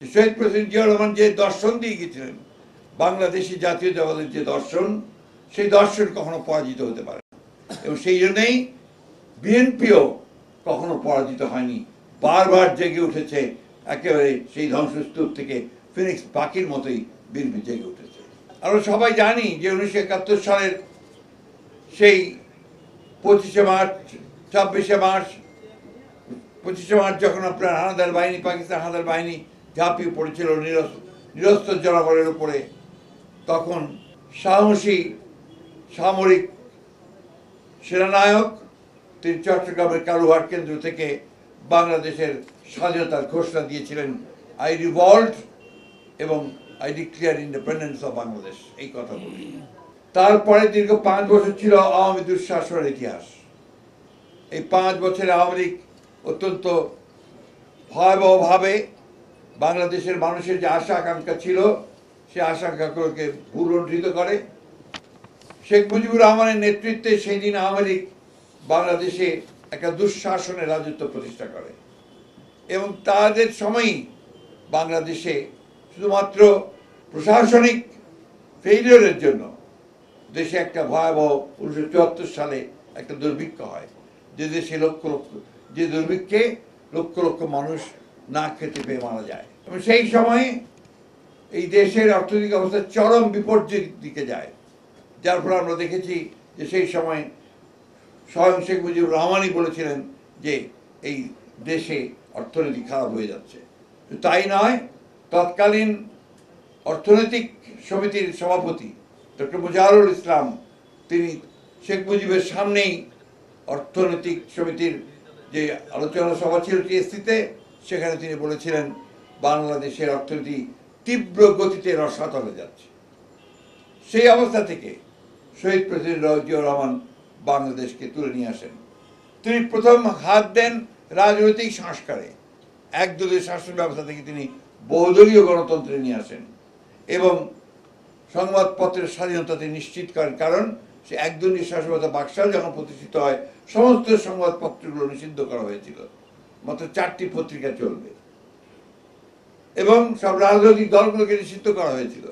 শহীদ president Ziaur Rahman যে দর্শন দিয়ে গেছিলেন, বাংলাদেশি জাতীয়তাবাদের যে দর্শন, সেই দর্শন কখনো পরাজিত হতে পারে না। এবং সেই জন্যই বিএনপিও কখনো পরাজিত হয়নি, বারবার জেগে উঠেছে। একেবারে সেই ধ্বংসস্তূপ থেকে ফিনিক্স পাখির মতোই বিএনপি জেগে উঠেছে। আমরা সবাই জানি যে 1971 সালের সেই 25শে মার্চ, 26শে মার্চ, 25শে মার্চ যখন আপনার হানাদার বাহিনী, পাকিস্তান হানাদার বাহিনী ঝাঁপিয়ে পড়েছিল নিরস্ত্র জনগণের উপরে, তখন সাহসী সামরিক সেনানায়ক তিনি চট্টগ্রামের কালুঘাট কেন্দ্র থেকে বাংলাদেশের স্বাধীনতার ঘোষণা দিয়েছিলেন, আই রিভল্ট এবং I declare independence of Bangladesh, এই কথা বলি। তারপরে দীর্ঘ 5 বছর ছিল আওয়ামী দুঃশাসনের ইতিহাস। এই 5 বছরে আওয়ামী লীগ অত্যন্ত ভয়াবহভাবে বাংলাদেশের মানুষের যে আশা আকাঙ্ক্ষা ছিল, সে আশা আকাঙ্ক্ষাগুলোকে ভুলুণ্ঠিত করে। শেখ মুজিবুর রহমানের নেতৃত্বে সেই দিন আওয়ামী লীগ বাংলাদেশে একটা দুঃশাসনের রাজত্ব প্রতিষ্ঠা করে এবং তাদের সময়ই বাংলাদেশে শুধুমাত্র প্রশাসনিক ফেইলিয়রের জন্য দেশে একটা ভয়াবহ 1974 সালে একটা দুর্ভিক্ষ হয়, যে দেশে যে দুর্ভিক্ষে লক্ষ লক্ষ মানুষ না খেতে পেয়ে মারা যায়। এবং সেই সময়ে এই দেশের অর্থনৈতিক অবস্থা চরম বিপর্যয়ের দিকে যায়, যার ফলে আমরা দেখেছি যে সেই সময় স্বয়ং শেখ মুজিবুর রহমানই বলেছিলেন যে এই দেশে অর্থনীতি খারাপ হয়ে যাচ্ছে। তাই নয়, তৎকালীন অর্থনৈতিক সমিতির সভাপতি ডক্টর মুজাহিরুল ইসলাম তিনি শেখ মুজিবের সামনেই অর্থনৈতিক সমিতির যে আলোচনা সভা ছিল টিএসসিতে, সেখানে তিনি বলেছিলেন বাংলাদেশের অর্থনীতি তীব্র গতিতে রসাতলে যাচ্ছে। সেই অবস্থা থেকে শহীদ প্রেসিডেন্ট জিয়াউর রহমান বাংলাদেশকে তুলে নিয়ে আসেন। তিনি প্রথম হাত দেন রাজনৈতিক সংস্কারে, একদলীয় শাসন ব্যবস্থা থেকে তিনি বহুদলীয় গণতন্ত্রে নিয়ে আসেন এবং সংবাদপত্রের স্বাধীনতা তিনি নিশ্চিত করেন। কারণ সে একদলীয় শাসন ব্যবস্থা বাকশাল যখন প্রতিষ্ঠিত হয়, সমস্ত সংবাদপত্রগুলো নিষিদ্ধ করা হয়েছিল, মাত্র 4টি পত্রিকা চলবে এবং সব রাজনৈতিক দলগুলোকে নিষিদ্ধ করা হয়েছিল।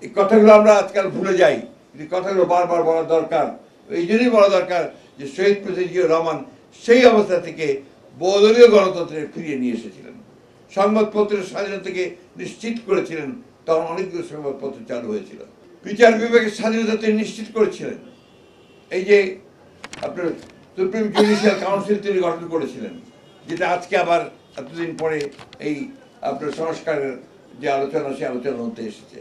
এই কথাগুলো আমরা আজকাল ভুলে যাই, এই কথাগুলো বারবার বলা দরকার। এই জন্যই বলা দরকার যে শহীদ প্রেসিডেন্ট জিয়াউর রহমান সেই অবস্থা থেকে বহুদলীয় গণতন্ত্রে ফিরিয়ে নিয়ে এসেছিলেন, সংবাদপত্রের স্বাধীনতাকে নিশ্চিত করেছিলেন। তখন অনেকগুলো সংবাদপত্র চালু হয়েছিল। বিচার বিভাগের স্বাধীনতা তিনি নিশ্চিত করেছিলেন। এই যে আপনার সুপ্রিম জুডিশিয়াল কাউন্সিল তিনি গঠন করেছিলেন, যেটা আজকে আবার এতদিন পরে এই আপনার সংস্কারের যে আলোচনা, সে আলোচনার মধ্যে এসেছে।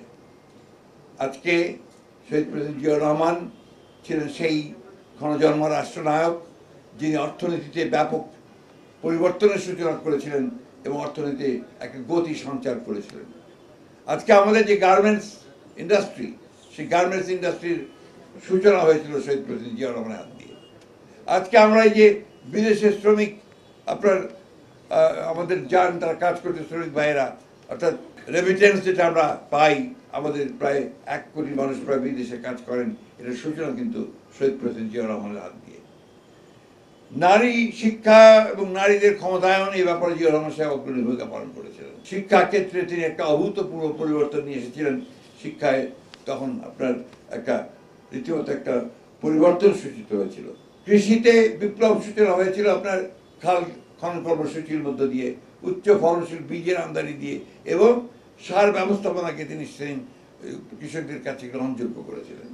আজকে শহীদ প্রেসিডেন্ট জিয়াউর রহমান ছিলেন সেই ক্ষণজন্ম রাষ্ট্রনায়ক যিনি অর্থনীতিতে ব্যাপক পরিবর্তনের সূচনা করেছিলেন এবং অর্থনীতিতে একটা গতি সঞ্চার করেছিলেন। আজকে আমাদের যে গার্মেন্টস ইন্ডাস্ট্রি, সেই গার্মেন্টস ইন্ডাস্ট্রির সূচনা হয়েছিল শহীদ প্রেসিডেন্ট জিয়াউর রহমানের হাত দিয়ে। আজকে আমরা এই যে বিদেশের শ্রমিক আপনার আমাদের যান, তারা কাজ করতে শ্রমিক ভাইয়েরা, অর্থাৎ রেমিটেন্স যেটা আমরা পাই, আমাদের প্রায় 1 কোটি মানুষ প্রায় বিদেশে কাজ করেন, এটার সূচনা কিন্তু শহীদ প্রেসিডেন্ট জিয়াউর রহমানের হাত দিয়ে। নারী শিক্ষা এবং নারীদের ক্ষমতায়ন, এই ব্যাপারে জিয়াউর রহমান সাহেব অগ্রণী ভূমিকা পালন করেছিলেন। শিক্ষা ক্ষেত্রে তিনি একটা অভূতপূর্ব পরিবর্তন নিয়ে এসেছিলেন। শিক্ষায় তখন আপনার একটা রীতিমতো একটা পরিবর্তন সূচিত হয়েছিল। কৃষিতে বিপ্লব সূচনা হয়েছিল আপনার খাল খনন কর্মসূচির মধ্য দিয়ে, উচ্চ ফলনশীল বীজের আমদানি দিয়ে এবং সার ব্যবস্থাপনাকে তিনি কৃষকদের কাছে গ্রহণযোগ্য করেছিলেন।